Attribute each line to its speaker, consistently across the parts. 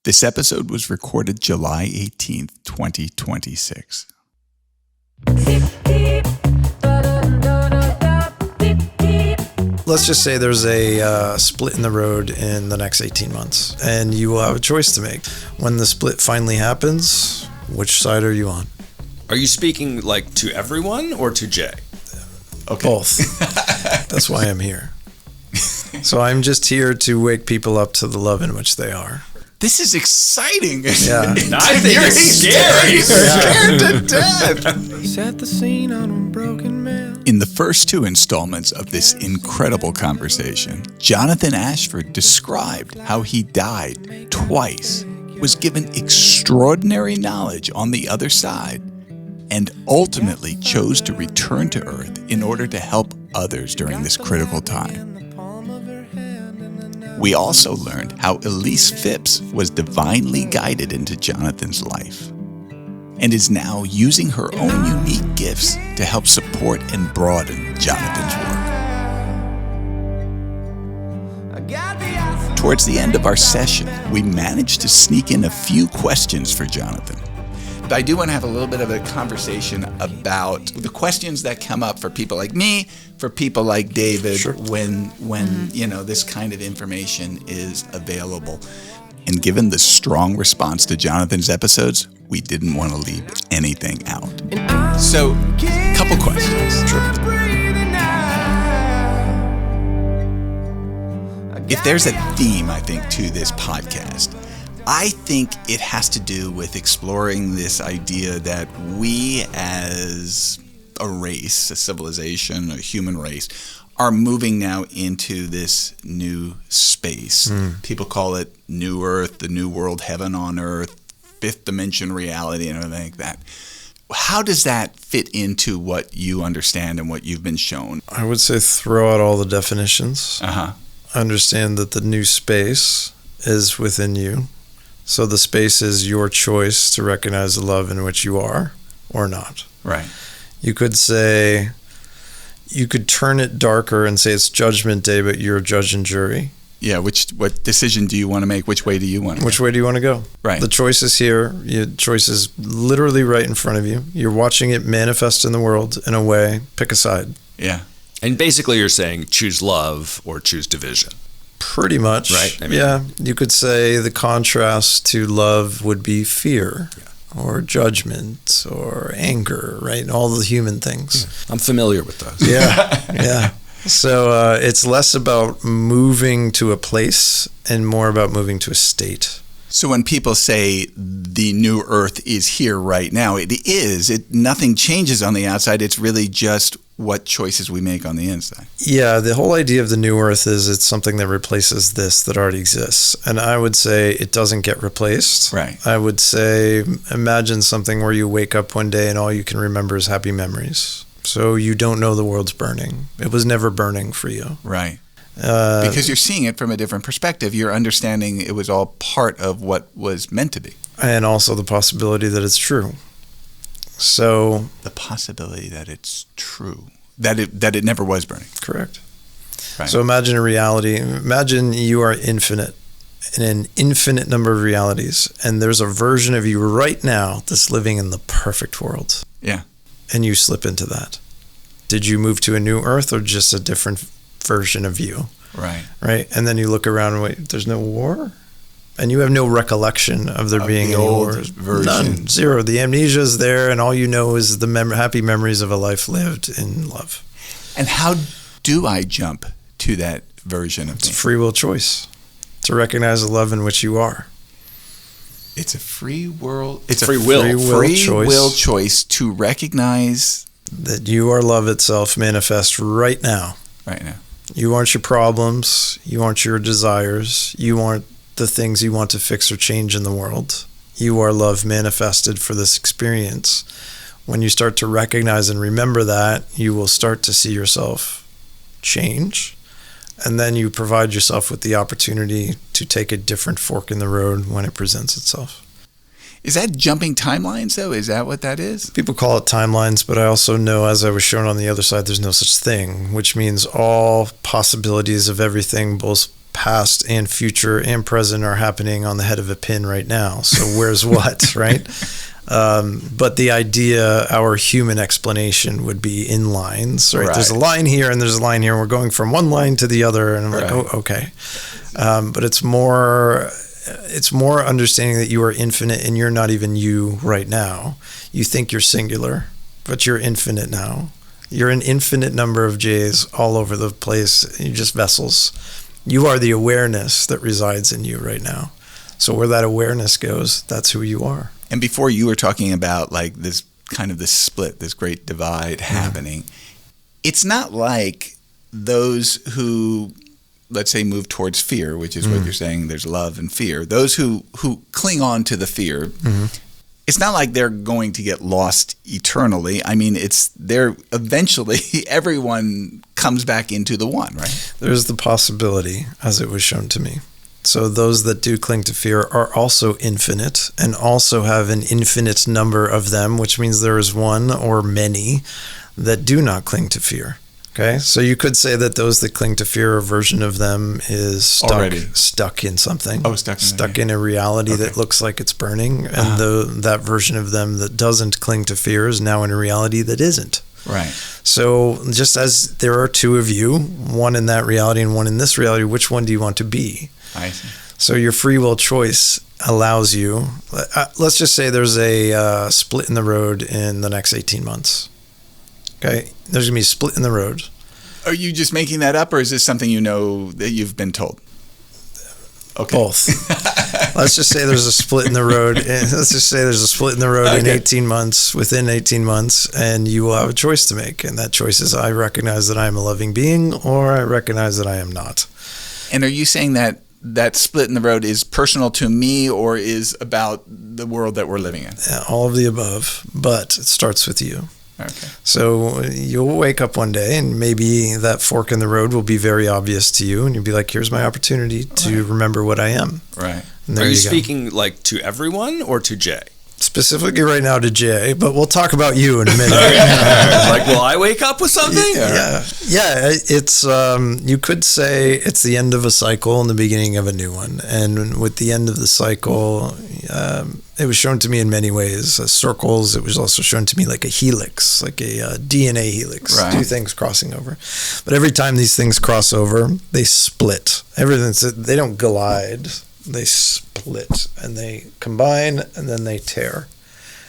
Speaker 1: This episode was recorded July 18th, 2026.
Speaker 2: Let's just say there's a split in the road in the next 18 months, and you will have a choice to make. When the split finally happens, which side are you on?
Speaker 3: Are you speaking like to everyone or to Jay?
Speaker 2: Okay. Both. That's why I'm here. So I'm just here to wake people up to the love in which they are.
Speaker 1: This is exciting.
Speaker 2: Yeah.
Speaker 3: I think it's scary.
Speaker 1: Scared to death.
Speaker 2: Set the scene on a broken man.
Speaker 1: In the first two installments of this incredible conversation, Jonathan Ashford described how he died twice, was given extraordinary knowledge on the other side, and ultimately chose to return to Earth in order to help others during this critical time. We also learned how Elise Phipps was divinely guided into Jonathan's life and is now using her own unique gifts to help support and broaden Jonathan's work. Towards the end of our session, we managed to sneak in a few questions for Jonathan. But I do want to have a little bit of a conversation about the questions that come up for people like me, for people like David,
Speaker 2: sure,
Speaker 1: when this kind of information is available. And given the strong response to Jonathan's episodes, we didn't want to leave anything out. So, couple questions.
Speaker 2: Sure.
Speaker 1: If there's a theme, I think, to this podcast, I think it has to do with exploring this idea that we as a race, a civilization, a human race, are moving now into this new space. People call it New Earth, the New World, Heaven on Earth, fifth dimension reality, and everything like that. How does that fit into what you understand and what you've been shown?
Speaker 2: I would say throw out all the definitions. Understand that the new space is within you. So the space is your choice to recognize the love in which you are or not.
Speaker 1: Right.
Speaker 2: You could turn it darker and say it's judgment day, but you're a judge and jury.
Speaker 1: Yeah, what decision do you want to make? Which way do you want to go?
Speaker 2: Which way do you want to go?
Speaker 1: Right.
Speaker 2: The choice is here. Your choice is literally right in front of you. You're watching it manifest in the world in a way. Pick a side.
Speaker 1: Yeah.
Speaker 3: And basically you're saying choose love or choose division.
Speaker 2: Pretty much.
Speaker 3: Right.
Speaker 2: Yeah. You could say the contrast to love would be fear. Or judgment, or anger, right? All the human things.
Speaker 3: I'm familiar with those.
Speaker 2: Yeah. So it's less about moving to a place and more about moving to a state.
Speaker 1: So when people say the new Earth is here right now, it is. Nothing changes on the outside. It's really just what choices we make on the inside. Yeah,
Speaker 2: the whole idea of the new Earth is it's something that replaces this that already exists. And I would say it doesn't get replaced.
Speaker 1: Right.
Speaker 2: I would say imagine something where you wake up one day and all you can remember is happy memories. So you don't know the world's burning. It was never burning for you.
Speaker 1: Right. Because you're seeing it from a different perspective. You're understanding it was all part of what was meant to be.
Speaker 2: And also the possibility that it's true. So
Speaker 1: the possibility that it's true, that it never was burning.
Speaker 2: Correct.
Speaker 1: Right.
Speaker 2: So imagine a reality. Imagine you are infinite in an infinite number of realities, and there's a version of you right now that's living in the perfect world.
Speaker 1: Yeah.
Speaker 2: And you slip into that. Did you move to a new Earth or just a different version of you?
Speaker 1: Right.
Speaker 2: Right. And then you look around and wait, there's no war? And you have no recollection of there being any war.
Speaker 1: Version.
Speaker 2: None. Zero. The amnesia is there, and all you know is the happy memories of a life lived in love.
Speaker 1: And how do I jump to that version of me?
Speaker 2: It's free will choice to recognize the love in which you are.
Speaker 1: It's a free will choice to recognize
Speaker 2: that you are love itself manifest right now.
Speaker 1: Right now.
Speaker 2: You aren't your problems. You aren't your desires. You aren't the things you want to fix or change in the world. You are love manifested for this experience. When you start to recognize and remember that, you will start to see yourself change. And then you provide yourself with the opportunity to take a different fork in the road when it presents itself.
Speaker 1: Is that jumping timelines, though? Is that what that is?
Speaker 2: People call it timelines, but I also know, as I was shown on the other side, there's no such thing, which means all possibilities of everything, both past and future and present are happening on the head of a pin right now. So where's what, right? But the idea, our human explanation would be in lines, right? There's a line here and there's a line here, and we're going from one line to the other, and I'm like, oh, okay. But it's more understanding that you are infinite and you're not even you right now. You think you're singular, but you're infinite now. You're an infinite number of J's all over the place. You're just vessels. You are the awareness that resides in you right now. So where that awareness goes, that's who you are.
Speaker 1: And before, you were talking about like this kind of this split, this great divide happening. It's not like those who, let's say, move towards fear, which is what you're saying, there's love and fear. Those who cling on to the fear, it's not like they're going to get lost eternally. I mean, they're eventually, everyone comes back into the one, right?
Speaker 2: There's the possibility, as it was shown to me. So those that do cling to fear are also infinite and also have an infinite number of them, which means there is one or many that do not cling to fear. Okay, so you could say that those that cling to fear, a version of them is stuck in something. Oh, stuck in a reality that looks like it's burning. And that version of them that doesn't cling to fear is now in a reality that isn't.
Speaker 1: Right.
Speaker 2: So just as there are two of you, one in that reality and one in this reality, which one do you want to be?
Speaker 1: I see.
Speaker 2: So your free will choice allows you, let's just say there's a split in the road in the next 18 months. Okay, there's going to be a split in the road.
Speaker 1: Are you just making that up, or is this something you know that you've been told? Okay.
Speaker 2: Both. Let's just say there's a split in the road. Let's just say there's a split in the road in 18 months, within 18 months, and you will have a choice to make. And that choice is, I recognize that I am a loving being, or I recognize that I am not.
Speaker 1: And are you saying that that split in the road is personal to me, or is about the world that we're living in?
Speaker 2: Yeah, all of the above, but it starts with you.
Speaker 1: Okay.
Speaker 2: So you'll wake up one day and maybe that fork in the road will be very obvious to you, and you'll be like, here's my opportunity to remember what I am.
Speaker 1: Right.
Speaker 2: And there
Speaker 3: Are you
Speaker 2: go.
Speaker 3: speaking like to everyone or to Jay?
Speaker 2: Specifically right now to Jay, but we'll talk about you in a minute.
Speaker 3: Like, will I wake up with something?
Speaker 2: Yeah. It's you could say it's the end of a cycle and the beginning of a new one. And with the end of the cycle, it was shown to me in many ways, circles. It was also shown to me like a helix, like a DNA helix, two things crossing over. But every time these things cross over, they split. They don't glide. They split and they combine and then they tear.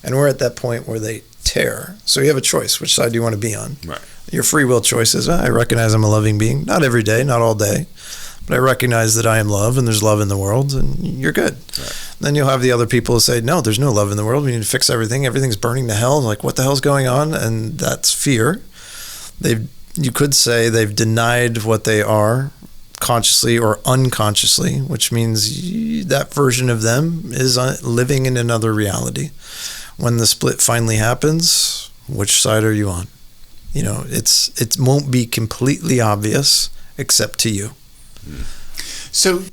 Speaker 2: And we're at that point where they tear. So you have a choice. Which side do you want to be on?
Speaker 3: Right.
Speaker 2: Your free will choice is, I recognize I'm a loving being. Not every day, not all day. But I recognize that I am love and there's love in the world and you're good. Right. Then you'll have the other people who say, no, there's no love in the world. We need to fix everything. Everything's burning to hell. Like, what the hell's going on? And that's fear. You could say they've denied what they are, consciously or unconsciously, which means that version of them is living in another reality. When the split finally happens, which side are you on? You know, it won't be completely obvious except to you.
Speaker 1: So,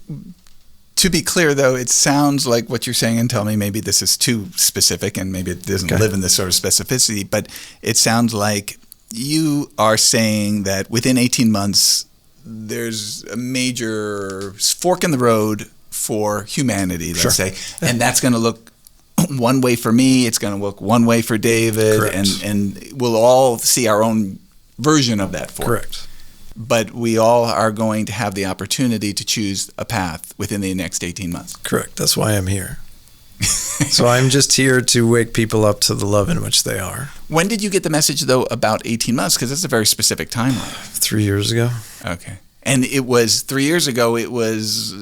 Speaker 1: to be clear, though, it sounds like what you're saying, and tell me maybe this is too specific and maybe it doesn't live in this sort of specificity, but it sounds like you are saying that within 18 months, there's a major fork in the road for humanity, let's say, and that's going to look one way for me, it's going to look one way for David, and we'll all see our own version of that fork.
Speaker 2: Correct.
Speaker 1: But we all are going to have the opportunity to choose a path within the next 18 months.
Speaker 2: Correct. That's why I'm here. So I'm just here to wake people up to the love in which they are.
Speaker 1: When did you get the message, though, about 18 months? Because that's a very specific timeline.
Speaker 2: 3 years ago.
Speaker 1: Okay. And it was 3 years ago, it was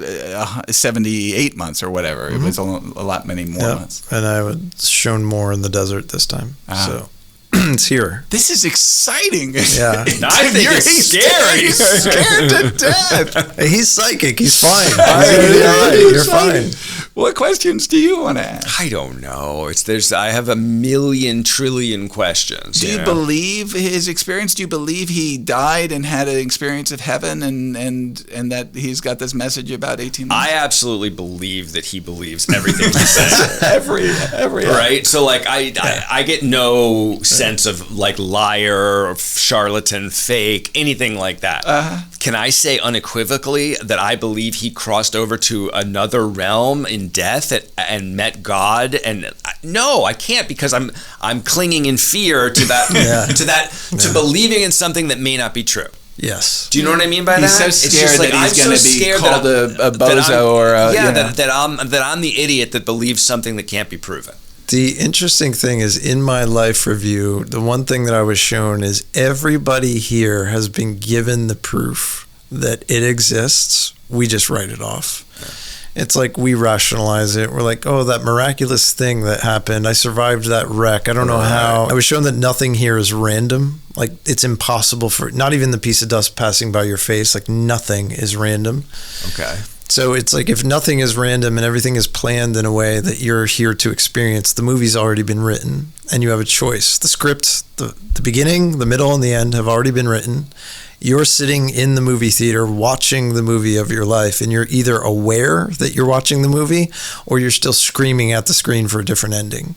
Speaker 1: 78 months or whatever. It was a lot many more months.
Speaker 2: And I was shown more in the desert this time. So it's here.
Speaker 1: This is exciting.
Speaker 2: Yeah.
Speaker 3: I think it's scary.
Speaker 1: He's scared to death.
Speaker 2: Hey, he's psychic. He's fine.
Speaker 1: You're
Speaker 2: fine.
Speaker 1: What questions do you want to ask?
Speaker 3: I don't know. I have a million trillion questions.
Speaker 1: Do you believe his experience? Do you believe he died and had an experience of heaven and that he's got this message about 18 months?
Speaker 3: I absolutely believe that he believes everything he says.
Speaker 1: every
Speaker 3: right? So like I get no sense of like liar, charlatan, fake, anything like that. Can I say unequivocally that I believe he crossed over to another realm in death and met God? And no, I can't, because I'm clinging in fear to that to believing in something that may not be true.
Speaker 2: Yes.
Speaker 3: Do you know what I mean by
Speaker 1: he's
Speaker 3: that?
Speaker 1: He's so scared that he's going to be called a bozo or
Speaker 3: that I'm the idiot that believes something that can't be proven.
Speaker 2: The interesting thing is, in my life review, the one thing that I was shown is everybody here has been given the proof that it exists. We just write it off. Yeah. It's like we rationalize it. We're like, oh, that miraculous thing that happened. I survived that wreck. I don't know how. I was shown that nothing here is random. Like, it's impossible for, not even the piece of dust passing by your face, like nothing is random.
Speaker 3: Okay.
Speaker 2: So it's like, if nothing is random and everything is planned in a way that you're here to experience, the movie's already been written and you have a choice. The script, the beginning, the middle, and the end have already been written. You're sitting in the movie theater watching the movie of your life, and you're either aware that you're watching the movie or you're still screaming at the screen for a different ending.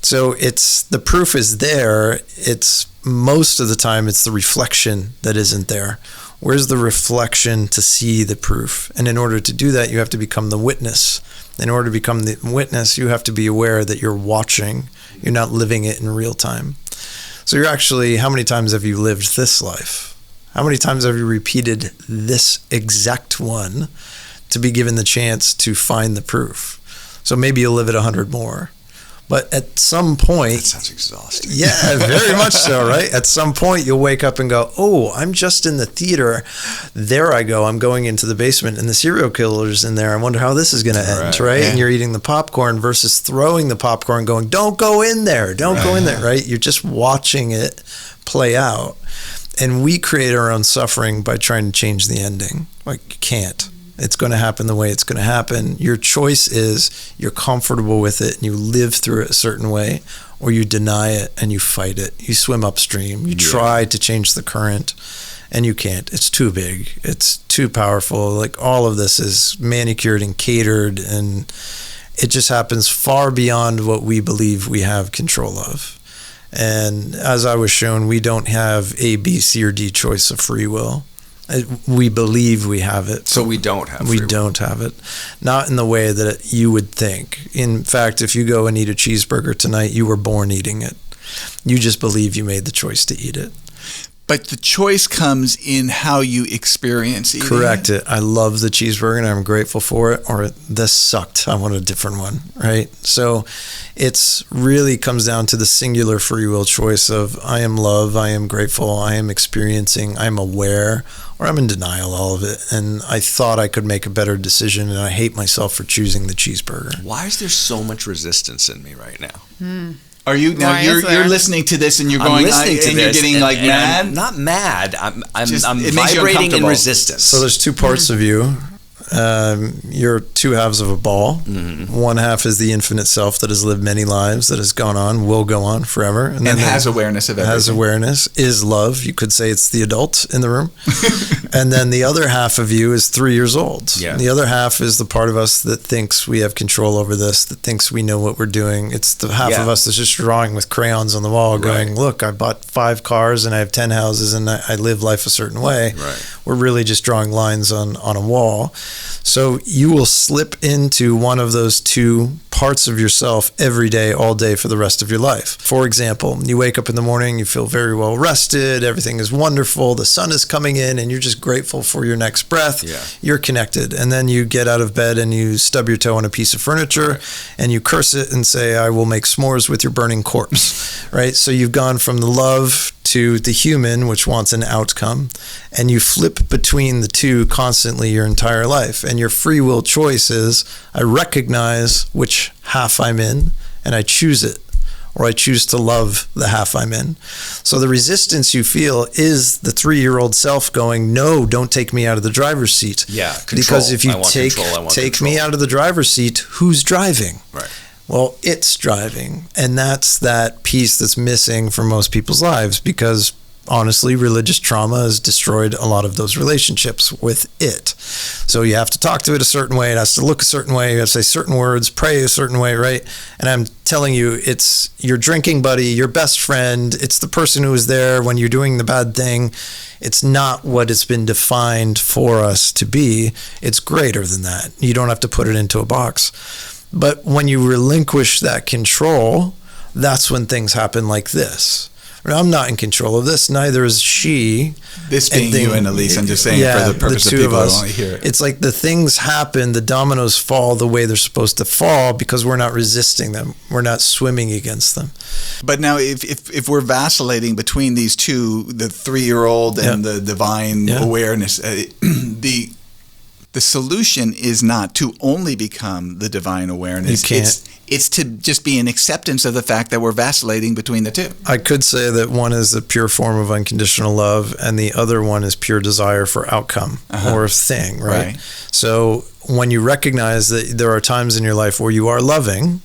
Speaker 2: So the proof is there. It's most of the time it's the reflection that isn't there. Where's the reflection to see the proof? And in order to do that, you have to become the witness. In order to become the witness, you have to be aware that you're watching. You're not living it in real time. So you're actually, how many times have you lived this life? How many times have you repeated this exact one to be given the chance to find the proof? So maybe you'll live it 100 more. But at some point...
Speaker 3: That sounds exhausting.
Speaker 2: Yeah, very much so, right? At some point, you'll wake up and go, oh, I'm just in the theater. There I go. I'm going into the basement, and the serial killer's in there. I wonder how this is going to end, right? Yeah. And you're eating the popcorn versus throwing the popcorn going, don't go in there. Don't go in there, right? You're just watching it play out. And we create our own suffering by trying to change the ending. Like, you can't. It's going to happen the way it's going to happen. Your choice is you're comfortable with it and you live through it a certain way, or you deny it and you fight it. You swim upstream. You try to change the current, and you can't. It's too big. It's too powerful. Like, all of this is manicured and catered, and it just happens far beyond what we believe we have control of. And as I was shown, we don't have A, B, C, or D choice of free will. We believe we have it.
Speaker 3: So we don't have free will.
Speaker 2: We don't have it. Not in the way that you would think. In fact, if you go and eat a cheeseburger tonight, you were born eating it. You just believe you made the choice to eat it.
Speaker 1: But the choice comes in how you experience eating
Speaker 2: Correct it. I love the cheeseburger and I'm grateful for it. Or this sucked. I want a different one, right? So it's really comes down to the singular free will choice of I am love, I am grateful, I am experiencing, I'm aware, or I'm in denial, all of it. And I thought I could make a better decision, and I hate myself for choosing the cheeseburger.
Speaker 3: Why is there so much resistance in me right now?
Speaker 1: Are you now? You're listening to this and you're going, you're getting like mad.
Speaker 3: I'm not mad. I'm
Speaker 1: it
Speaker 3: vibrating in resistance.
Speaker 2: So there's two parts of you. You're two halves of a ball. Mm-hmm. One half is the infinite self that has lived many lives, that has gone on, will go on forever,
Speaker 1: and has awareness of everything.
Speaker 2: Has awareness, is love. You could say it's the adult in the room. And then the other half of you is 3 years old.
Speaker 3: Yeah.
Speaker 2: The other half is the part of us that thinks we have control over this, that thinks we know what we're doing. It's the half of us that's just drawing with crayons on the wall, going, look, I bought 5 cars and I have 10 houses and I live life a certain way.
Speaker 3: Right.
Speaker 2: We're really just drawing lines on a wall. So you will slip into one of those two parts of yourself every day, all day for the rest of your life. For example, you wake up in the morning, you feel very well rested, everything is wonderful, the sun is coming in, and you're just grateful for your next breath.
Speaker 3: Yeah.
Speaker 2: You're connected. And then you get out of bed and you stub your toe on a piece of furniture and you curse it and say, I will make s'mores with your burning corpse. Right? So you've gone from the love to the human, which wants an outcome, and you flip between the two constantly your entire life. And your free will choice is, I recognize which half I'm in, and I choose it. or I choose to love the half I'm in. So the resistance you feel is the 3-year-old self going, no, don't take me out of the driver's seat.
Speaker 3: Yeah, control.
Speaker 2: Because if you take me out of the driver's seat, who's driving?
Speaker 3: Right.
Speaker 2: Well, it's driving. And that's that piece that's missing from most people's lives, because honestly, religious trauma has destroyed a lot of those relationships with it. So you have to talk to it a certain way. It has to look a certain way. You have to say certain words, pray a certain way, right? And I'm telling you, it's your drinking buddy, your best friend. It's the person who was there when you're doing the bad thing. It's not what it's been defined for us to be. It's greater than that. You don't have to put it into a box. But when you relinquish that control, that's when things happen like this. I'm not in control of this. Neither is she.
Speaker 1: This being you and Elise, I'm just saying for the purpose of people who want to hear it.
Speaker 2: It's like the things happen, the dominoes fall the way they're supposed to fall because we're not resisting them. We're not swimming against them.
Speaker 1: But now if we're vacillating between these two, the 3-year-old and the divine awareness, the solution is not to only become the divine awareness.
Speaker 2: You can't.
Speaker 1: It's to just be an acceptance of the fact that we're vacillating between the two.
Speaker 2: I could say that one is a pure form of unconditional love and the other one is pure desire for outcome or thing, right? So when you recognize that there are times in your life where you are loving,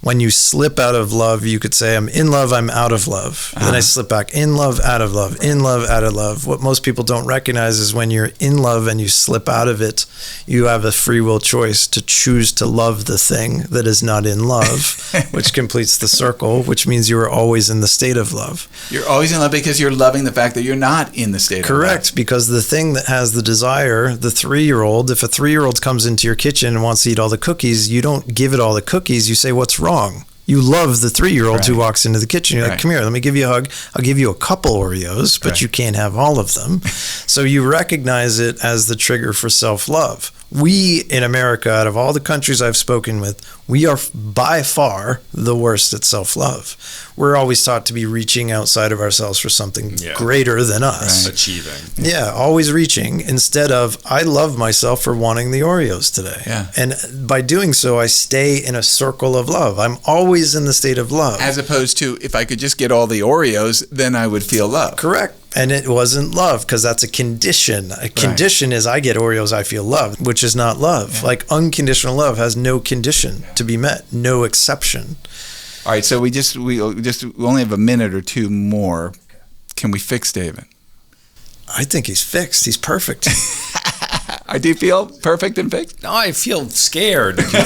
Speaker 2: when you slip out of love, you could say, I'm in love, I'm out of love. And then I slip back, in love, out of love, in love, out of love. What most people don't recognize is when you're in love and you slip out of it, you have a free will choice to choose to love the thing that is not in love, which completes the circle, which means you are always in the state of love.
Speaker 1: You're always in love because you're loving the fact that you're not in the state of love.
Speaker 2: Correct, because the thing that has the desire, the 3-year-old, if a 3-year-old comes into your kitchen and wants to eat all the cookies, you don't give it all the cookies, you say, what's wrong? You love the 3-year-old who walks into the kitchen. You're like, come here, let me give you a hug. I'll give you a couple Oreos, but you can't have all of them. So you recognize it as the trigger for self-love. We in America, out of all the countries I've spoken with, we are by far the worst at self-love. We're always taught to be reaching outside of ourselves for something greater than us.
Speaker 3: Achieving.
Speaker 2: Yeah, always reaching instead of, I love myself for wanting the Oreos today.
Speaker 1: Yeah.
Speaker 2: And by doing so, I stay in a circle of love. I'm always in the state of love.
Speaker 1: As opposed to, if I could just get all the Oreos, then I would feel love.
Speaker 2: Correct. And it wasn't love because that's a condition. A condition is I get Oreos, I feel love, which is not love. Like unconditional love has no condition to be met, no exception.
Speaker 1: All right, so we only have a minute or two more. Can we fix David?
Speaker 2: I think he's fixed. He's perfect.
Speaker 1: I do feel perfect and fixed.
Speaker 3: No, I feel scared, confused.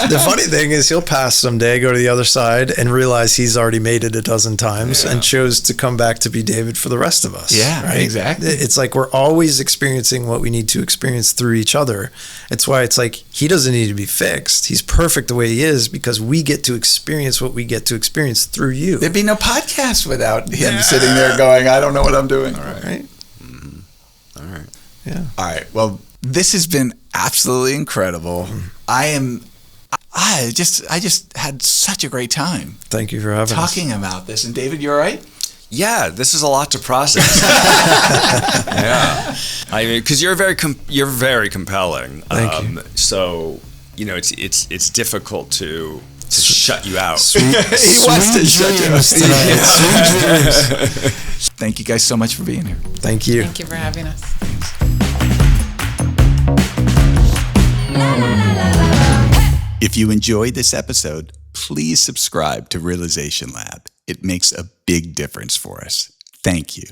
Speaker 2: The funny thing is he'll pass someday, go to the other side, and realize he's already made it a dozen times and chose to come back to be David for the rest of us.
Speaker 1: Yeah,
Speaker 2: right?
Speaker 1: Exactly.
Speaker 2: It's like we're always experiencing what we need to experience through each other. It's why it's like he doesn't need to be fixed. He's perfect the way he is because we get to experience what we get to experience through you.
Speaker 1: There'd be no podcast without him sitting there going, I don't know what I'm doing.
Speaker 2: All right.
Speaker 3: All right.
Speaker 2: Yeah.
Speaker 1: All right. Well, this has been absolutely incredible. I just had such a great time.
Speaker 2: Thank you for having us.
Speaker 1: Talking about this. And David, you all right?
Speaker 3: Yeah, this is a lot to process. Yeah, I mean, because you're very compelling.
Speaker 2: Thank you.
Speaker 3: So it's difficult to shut you out.
Speaker 1: He wants to shut you out. Thank you guys so much for being here.
Speaker 2: Thank you.
Speaker 4: Thank you for having us.
Speaker 1: If you enjoyed this episode, please subscribe to Realization Lab. It makes a big difference for us. Thank you.